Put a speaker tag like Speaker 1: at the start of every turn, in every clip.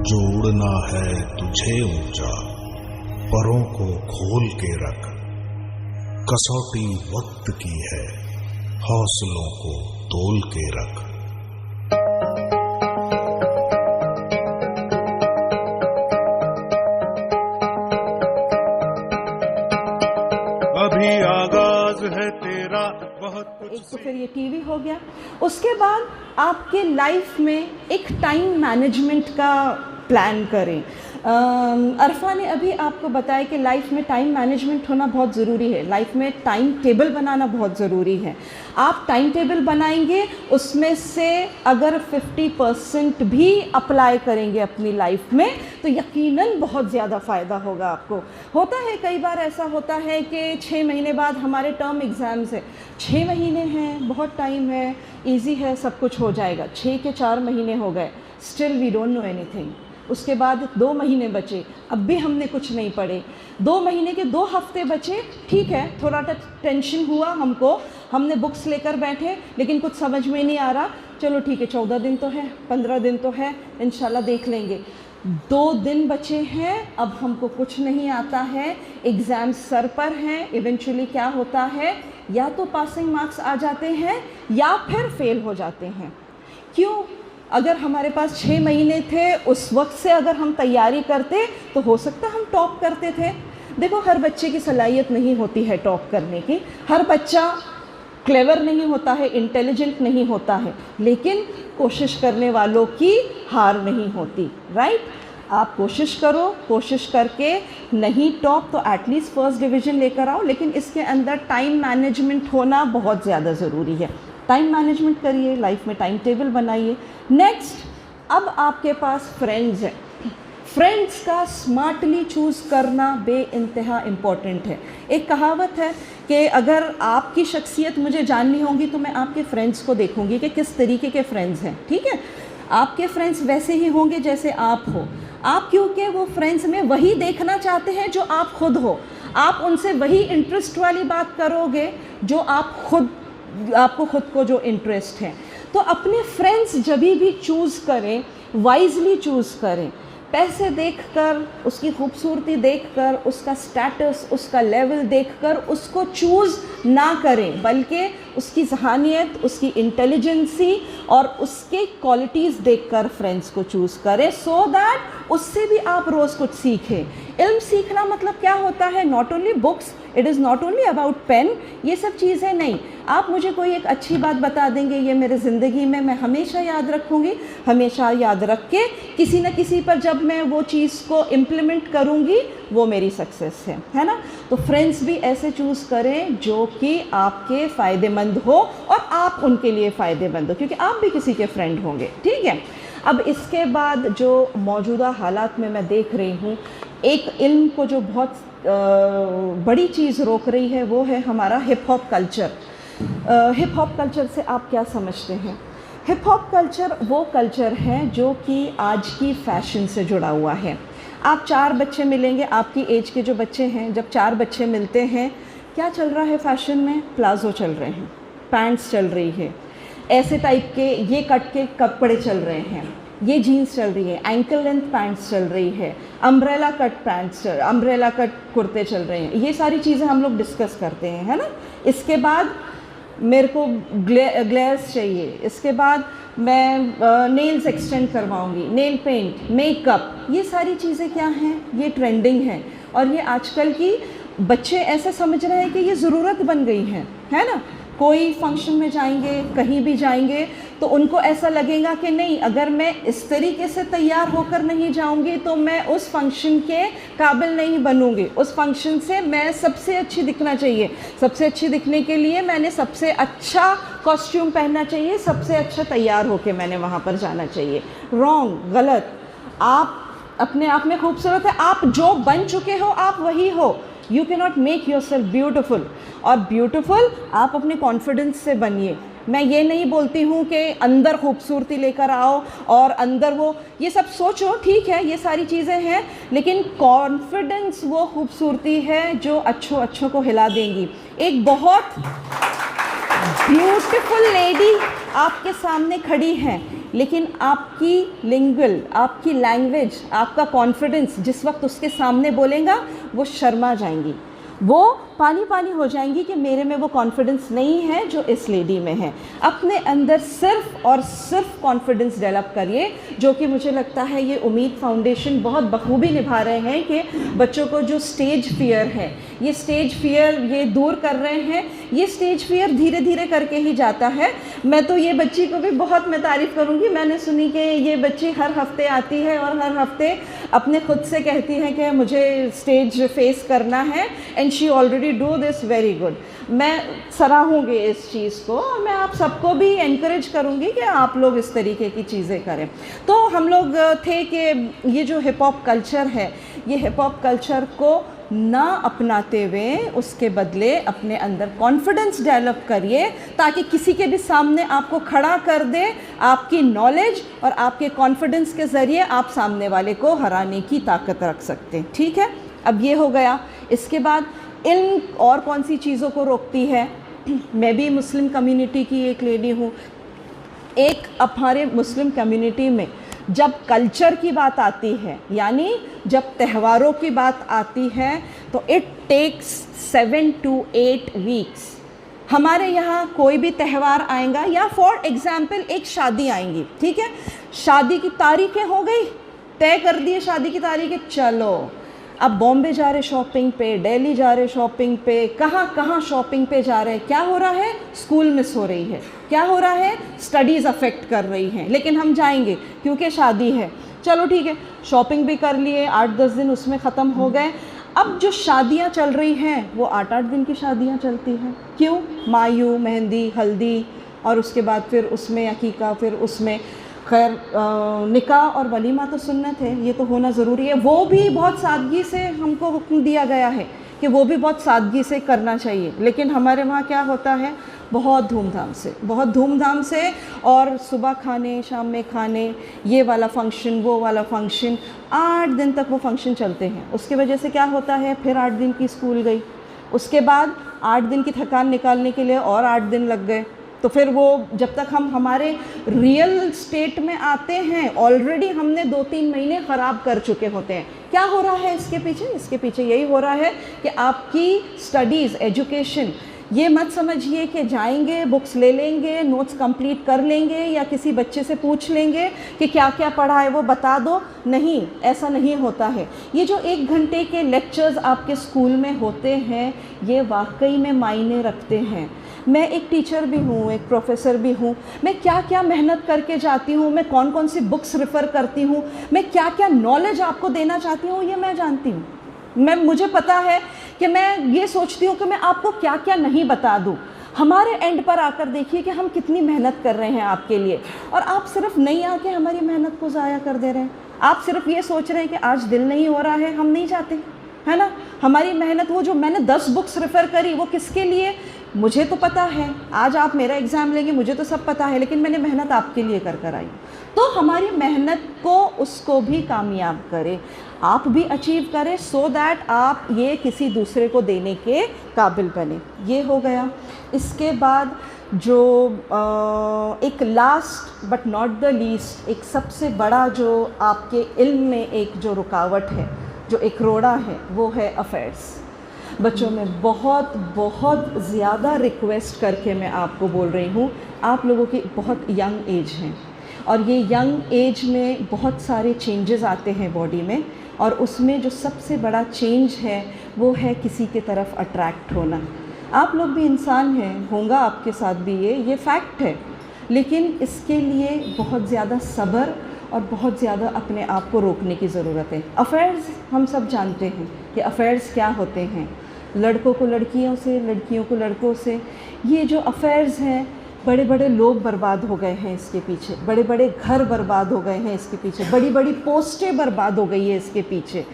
Speaker 1: जोड़ना है तुझे ऊंचा, परों को खोल के रख। कसौटी वक्त की है, हौसलों को तोल के रख। अभी आगाज है तेरा बहुत कुछ।
Speaker 2: एक तो फिर ये टीवी हो गया, उसके बाद आपके लाइफ में एक टाइम मैनेजमेंट का प्लान करें। अरफा ने अभी आपको बताया कि लाइफ में टाइम मैनेजमेंट होना बहुत ज़रूरी है, लाइफ में टाइम टेबल बनाना बहुत ज़रूरी है। आप टाइम टेबल बनाएंगे, उसमें से अगर 50% भी अप्लाई करेंगे अपनी लाइफ में तो यकीनन बहुत ज़्यादा फ़ायदा होगा आपको। होता है कई बार ऐसा होता है कि 6 महीने बाद हमारे टर्म एग्ज़ाम्स है, 6 महीने हैं, बहुत टाइम है, इजी है, सब कुछ हो जाएगा। 6 के 4 महीने हो गए, still we don't know anything. उसके बाद 2 महीने बचे, अब भी हमने कुछ नहीं पढ़े। 2 महीने के 2 हफ्ते बचे, ठीक है, थोड़ा टेंशन हुआ हमको, हमने बुक्स लेकर बैठे लेकिन कुछ समझ में नहीं आ रहा, चलो ठीक है 14 दिन तो है, 15 दिन तो है, इंशाल्लाह देख लेंगे। 2 दिन बचे हैं, अब हमको कुछ नहीं आता है, एग्ज़ाम सर पर हैं, इवेंचुअली क्या होता है, या तो पासिंग मार्क्स आ जाते हैं या फिर फेल हो जाते हैं। क्यों? अगर हमारे पास 6 महीने थे, उस वक्त से अगर हम तैयारी करते तो हो सकता हम टॉप करते थे। देखो, हर बच्चे की सलाहियत नहीं होती है टॉप करने की, हर बच्चा क्लेवर नहीं होता है, इंटेलिजेंट नहीं होता है, लेकिन कोशिश करने वालों की हार नहीं होती, राइट? आप कोशिश करो, कोशिश करके नहीं टॉप तो एटलीस्ट फर्स्ट डिवीज़न लेकर आओ, लेकिन इसके अंदर टाइम मैनेजमेंट होना बहुत ज़्यादा ज़रूरी है। टाइम मैनेजमेंट करिए, लाइफ में टाइम टेबल बनाइए। नेक्स्ट, अब आपके पास फ्रेंड्स हैं, फ्रेंड्स का स्मार्टली चूज़ करना बेइंतहा इम्पॉर्टेंट है। एक कहावत है कि अगर आपकी शख्सियत मुझे जाननी होगी तो मैं आपके फ्रेंड्स को देखूंगी कि किस तरीके के फ्रेंड्स हैं, ठीक है? आपके फ्रेंड्स वैसे ही होंगे जैसे आप हो। आप क्योंकि वो फ्रेंड्स में वही देखना चाहते हैं जो आप खुद हो, आप उनसे वही इंटरेस्ट वाली बात करोगे जो आपको खुद को जो इंटरेस्ट है। तो अपने फ्रेंड्स जब भी चूज़ करें, वाइजली चूज़ करें। पैसे देखकर, उसकी खूबसूरती देखकर, उसका स्टेटस, उसका लेवल देखकर उसको चूज़ ना करें, बल्कि उसकी ज़हानियत, उसकी इंटेलिजेंसी और उसके क्वालिटीज़ देखकर फ्रेंड्स को चूज़ करें, सो दैट उससे भी आप रोज़ कुछ सीखें। इल्म सीखना मतलब क्या होता है? Not only books, it is not only about pen, ये सब चीज़ें नहीं। आप मुझे कोई एक अच्छी बात बता देंगे, ये मेरे ज़िंदगी में मैं हमेशा याद रखूँगी, हमेशा याद रख के किसी न किसी पर जब मैं वो चीज़ को इम्प्लीमेंट करूँगी, वो मेरी सक्सेस है ना? तो फ्रेंड्स भी ऐसे चूज़ करें जो कि आपके फ़ायदेमंद हो और आप उनके लिए फ़ायदेमंद हो, क्योंकि आप भी किसी के फ्रेंड होंगे, ठीक है? अब इसके बाद जो मौजूदा हालात में मैं देख रही हूँ, एक इल्म को जो बहुत बड़ी चीज़ रोक रही है वो है हमारा hip hop culture. Hip hop culture से आप क्या समझते हैं? हिप हॉप कल्चर वो कल्चर है जो कि आज की फ़ैशन से जुड़ा हुआ है। आप 4 बच्चे मिलेंगे, आपकी एज के जो बच्चे हैं, जब 4 बच्चे मिलते हैं, क्या चल रहा है फ़ैशन में? प्लाज़ो चल रहे हैं, पैंट्स चल रही है, ऐसे टाइप के ये कट के कपड़े चल रहे हैं, ये जीन्स चल रही है, एंकल लेंथ पैंट्स चल रही है, umbrella cut pants, umbrella cut कुर्ते चल रहे हैं। ये सारी चीज़ें हम लोग डिस्कस करते हैं, है ना? इसके बाद मेरे को ग्लेयर्स चाहिए, इसके बाद मैं नेल्स एक्सटेंड करवाऊंगी, नेल पेंट, मेकअप, ये सारी चीज़ें क्या हैं? ये ट्रेंडिंग है और ये आजकल की बच्चे ऐसा समझ रहे हैं कि ये ज़रूरत बन गई है ना? कोई फंक्शन में जाएंगे, कहीं भी जाएंगे तो उनको ऐसा लगेगा कि नहीं, अगर मैं इस तरीके से तैयार होकर नहीं जाऊंगी तो मैं उस फंक्शन के काबिल नहीं बनूंगी, उस फंक्शन से मैं सबसे अच्छी दिखना चाहिए, सबसे अच्छी दिखने के लिए मैंने सबसे अच्छा कॉस्ट्यूम पहनना चाहिए, सबसे अच्छा तैयार होकर मैंने वहाँ पर जाना चाहिए। रॉन्ग, गलत। आप अपने आप में खूबसूरत है, आप जो बन चुके हो आप वही हो। You can not make your self beautiful, और ब्यूटिफुल आप अपने कॉन्फिडेंस से बनिए। मैं ये नहीं बोलती हूँ कि अंदर खूबसूरती लेकर आओ और अंदर वो ये सब सोचो, ठीक है, ये सारी चीज़ें हैं, लेकिन कॉन्फिडेंस वो खूबसूरती है जो अच्छों को हिला देंगी। एक बहुत ब्यूटीफुल लेडी आपके सामने खड़ी हैं, लेकिन आपकी लिंगुअल, आपकी लैंग्वेज, आपका कॉन्फिडेंस जिस वक्त उसके सामने बोलेगा वो शर्मा जाएंगी, वो पानी पानी हो जाएंगी कि मेरे में वो कॉन्फिडेंस नहीं है जो इस लेडी में है। अपने अंदर सिर्फ और सिर्फ कॉन्फिडेंस डेवलप करिए, जो कि मुझे लगता है ये उम्मीद फाउंडेशन बहुत बखूबी निभा रहे हैं कि बच्चों को जो स्टेज फियर है, ये स्टेज फियर ये दूर कर रहे हैं। ये स्टेज फियर धीरे धीरे करके ही जाता है। मैं तो ये बच्ची को भी बहुत मैं तारीफ़ करूँगी। मैंने सुनी कि ये बच्ची हर हफ्ते आती है और हर हफ्ते अपने खुद से कहती है कि मुझे स्टेज फेस करना है, and she already do this very good. मैं सराहूँगी इस चीज़ को और मैं आप सबको भी एनकरेज करूँगी कि आप लोग इस तरीके की चीज़ें करें। तो हम लोग थे कि ये जो हिप हॉप कल्चर है, ये हिप हॉप कल्चर को ना अपनाते हुए उसके बदले अपने अंदर कॉन्फिडेंस डेवलप करिए, ताकि किसी के भी सामने आपको खड़ा कर दे। आपकी नॉलेज और आपके कॉन्फिडेंस के ज़रिए आप सामने वाले को हराने की ताकत रख सकते हैं। ठीक है, अब ये हो गया। इसके बाद इन और कौन सी चीज़ों को रोकती है? मैं भी मुस्लिम कम्युनिटी की एक लेडी हूँ। एक हमारे मुस्लिम कम्युनिटी में जब कल्चर की बात आती है, यानी जब त्योहारों की बात आती है, तो इट टेक्स 7 to 8 वीक्स। हमारे यहाँ कोई भी त्यौहार आएगा, या फॉर एग्ज़ाम्पल एक शादी आएंगी, ठीक है, शादी की तारीखें हो गई, तय कर दिए शादी की तारीखें, चलो अब बॉम्बे जा रहे शॉपिंग पे, दिल्ली जा रहे शॉपिंग पे, कहाँ कहाँ शॉपिंग पे जा रहे हैं। क्या हो रहा है? स्कूल मिस हो रही है। क्या हो रहा है? स्टडीज़ अफेक्ट कर रही हैं, लेकिन हम जाएंगे क्योंकि शादी है। चलो ठीक है, शॉपिंग भी कर लिए, 8-10 दिन उसमें ख़त्म हो गए। अब जो शादियां चल रही हैं वो 8-8 दिन की शादियां चलती हैं। क्यों? मायू, मेहंदी, हल्दी, और उसके बाद फिर उसमें अकीका, फिर उसमें खैर निकाह और वलीमा तो सुन्नत है, ये तो होना ज़रूरी है। वो भी बहुत सादगी से हमको हुक्म दिया गया है कि वो भी बहुत सादगी से करना चाहिए, लेकिन हमारे वहाँ क्या होता है, बहुत धूमधाम से, बहुत धूमधाम से, और सुबह खाने, शाम में खाने, ये वाला फंक्शन, वो वाला फंक्शन, 8 दिन तक वो फंक्शन चलते हैं। उसकी वजह से क्या होता है, फिर 8 दिन की स्कूल गई, उसके बाद 8 दिन की थकान निकालने के लिए और 8 दिन लग गए। तो फिर वो जब तक हम हमारे रियल स्टेट में आते हैं, ऑलरेडी हमने 2-3 महीने ख़राब कर चुके होते हैं। क्या हो रहा है इसके पीछे? इसके पीछे यही हो रहा है कि आपकी स्टडीज़, एजुकेशन, ये मत समझिए कि जाएंगे, बुक्स ले लेंगे, नोट्स कंप्लीट कर लेंगे, या किसी बच्चे से पूछ लेंगे कि क्या क्या पढ़ा है वो बता दो। नहीं, ऐसा नहीं होता है। ये जो 1 घंटे के लेक्चर्स आपके स्कूल में होते हैं, ये वाकई में मायने रखते हैं। मैं एक टीचर भी हूँ, एक प्रोफेसर भी हूँ। मैं क्या क्या मेहनत करके जाती हूँ, मैं कौन कौन सी बुक्स रेफ़र करती हूँ, मैं क्या क्या नॉलेज आपको देना चाहती हूँ, ये मैं जानती हूँ। मुझे पता है कि मैं ये सोचती हूँ कि मैं आपको क्या क्या नहीं बता दूँ। हमारे एंड पर आकर देखिए कि हम कितनी मेहनत कर रहे हैं आपके लिए, और आप सिर्फ नहीं आके हमारी मेहनत को ज़ाया कर दे रहे हैं। आप सिर्फ ये सोच रहे हैं कि आज दिल नहीं हो रहा है, हम नहीं चाहते, है ना। हमारी मेहनत, वो जो मैंने 10 बुक्स रेफ़र करी, वो किसके लिए? मुझे तो पता है, आज आप मेरा एग्ज़ाम लेंगे, मुझे तो सब पता है, लेकिन मैंने मेहनत आपके लिए कर आई। तो हमारी मेहनत को, उसको भी कामयाब करें, आप भी अचीव करें, सो दैट आप ये किसी दूसरे को देने के काबिल बने। ये हो गया। इसके बाद जो एक last but not the least, एक सबसे बड़ा जो आपके इल्म में एक जो रुकावट है, जो एक रोड़ा है, वो है अफेयर्स। बच्चों में बहुत बहुत ज़्यादा रिक्वेस्ट करके मैं आपको बोल रही हूँ, आप लोगों की बहुत यंग एज है, और ये यंग एज में बहुत सारे चेंजेस आते हैं बॉडी में, और उसमें जो सबसे बड़ा चेंज है वो है किसी के तरफ अट्रैक्ट होना। आप लोग भी इंसान हैं, होगा आपके साथ भी ये फैक्ट है, लेकिन इसके लिए बहुत ज़्यादा सब्र और बहुत ज़्यादा अपने आप को रोकने की ज़रूरत है। अफेयर्स हम सब जानते हैं कि अफेयर्स क्या होते हैं, लड़कों को लड़कियों से, लड़कियों को लड़कों से। ये जो अफेयर्स हैं, बड़े बड़े लोग बर्बाद हो गए हैं इसके पीछे, बड़े बड़े घर बर्बाद हो गए हैं इसके पीछे, बड़ी बड़ी पोस्टें बर्बाद हो गई है इसके पीछे।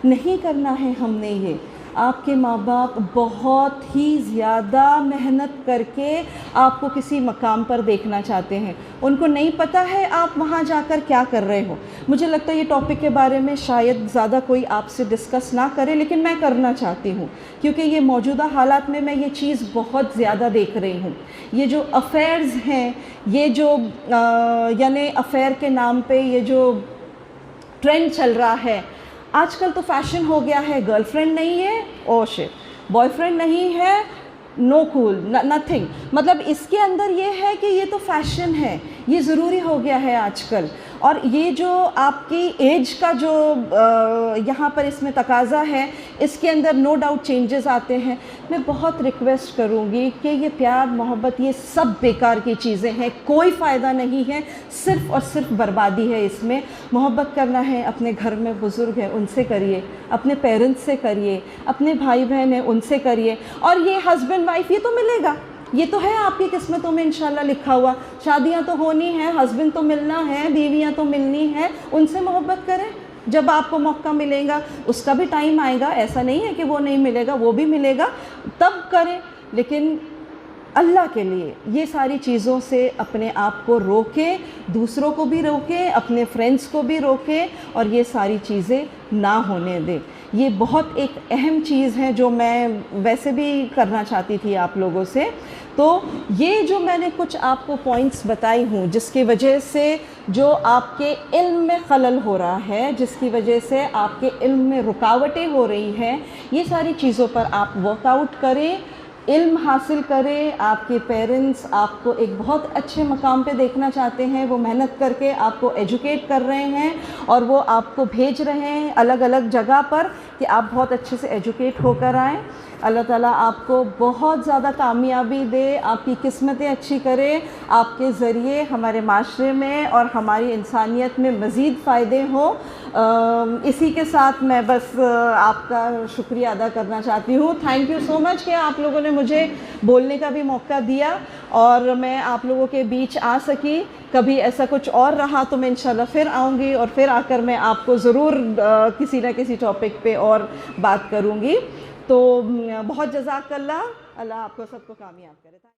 Speaker 2: नहीं करना है हमने ये। आपके माँ बाप बहुत ही ज़्यादा मेहनत करके आपको किसी मकाम पर देखना चाहते हैं। उनको नहीं पता है आप वहाँ जाकर क्या कर रहे हो। मुझे लगता है ये टॉपिक के बारे में शायद ज़्यादा कोई आपसे डिस्कस ना करे, लेकिन मैं करना चाहती हूँ क्योंकि ये मौजूदा हालात में मैं ये चीज़ बहुत ज़्यादा देख रही हूँ। ये जो अफेयर्स हैं, ये जो यानी अफेयर के नाम पे ये जो ट्रेंड चल रहा है आजकल, तो फैशन हो गया है। गर्लफ्रेंड नहीं है, ओ शिट, बॉयफ्रेंड नहीं है, नो कूल, नथिंग। मतलब इसके अंदर ये है कि ये तो फैशन है, ये ज़रूरी हो गया है आजकल। और ये जो आपकी एज का जो यहाँ पर इसमें तकाज़ा है, इसके अंदर नो डाउट चेंजेस आते हैं। मैं बहुत रिक्वेस्ट करूँगी कि ये प्यार मोहब्बत ये सब बेकार की चीज़ें हैं, कोई फ़ायदा नहीं है, सिर्फ़ और सिर्फ बर्बादी है इसमें। मोहब्बत करना है, अपने घर में बुज़ुर्ग हैं उनसे करिए, अपने पेरेंट्स से करिए, अपने भाई बहन हैं उनसे करिए। और ये हस्बैंड वाइफ ये तो मिलेगा, ये तो है आपकी किस्मतों में इंशाल्लाह लिखा हुआ। शादियां तो होनी है, हस्बैंड तो मिलना है, बीवियां तो मिलनी है, उनसे मोहब्बत करें। जब आपको मौका मिलेगा, उसका भी टाइम आएगा, ऐसा नहीं है कि वो नहीं मिलेगा, वो भी मिलेगा, तब करें। लेकिन अल्लाह के लिए ये सारी चीज़ों से अपने आप को रोकें, दूसरों को भी रोकें, अपने फ्रेंड्स को भी रोकें और ये सारी चीज़ें ना होने दें। ये बहुत एक अहम चीज़ है जो मैं वैसे भी करना चाहती थी आप लोगों से। तो ये जो मैंने कुछ आपको पॉइंट्स बताई हूँ जिसकी वजह से जो आपके इल्म में खलल हो रहा है, जिसकी वजह से आपके इल्म में रुकावटें हो रही हैं, ये सारी चीज़ों पर आप वर्कआउट करें, इल्म हासिल करें। आपके पेरेंट्स आपको एक बहुत अच्छे मकाम पे देखना चाहते हैं, वो मेहनत करके आपको एजुकेट कर रहे हैं और वो आपको भेज रहे हैं अलग अलग जगह पर कि आप बहुत अच्छे से एजुकेट होकर आएँ। अल्लाह ताला आपको बहुत ज़्यादा कामयाबी दे, आपकी किस्मतें अच्छी करे, आपके ज़रिए हमारे माशरे में और हमारी इंसानियत में मज़ीद फ़ायदे हों। इसी के साथ मैं बस आपका शुक्रिया अदा करना चाहती हूँ। थैंक यू सो मच कि आप लोगों ने मुझे बोलने का भी मौका दिया और मैं आप लोगों के बीच आ सकी। कभी ऐसा कुछ और रहा तो मैं इंशाल्लाह फिर आऊँगी और फिर आकर मैं आपको ज़रूर किसी न किसी टॉपिक पे और बात करूँगी। तो बहुत जज़ाकल्लाह, अल्लाह आपको सबको कामयाब करे।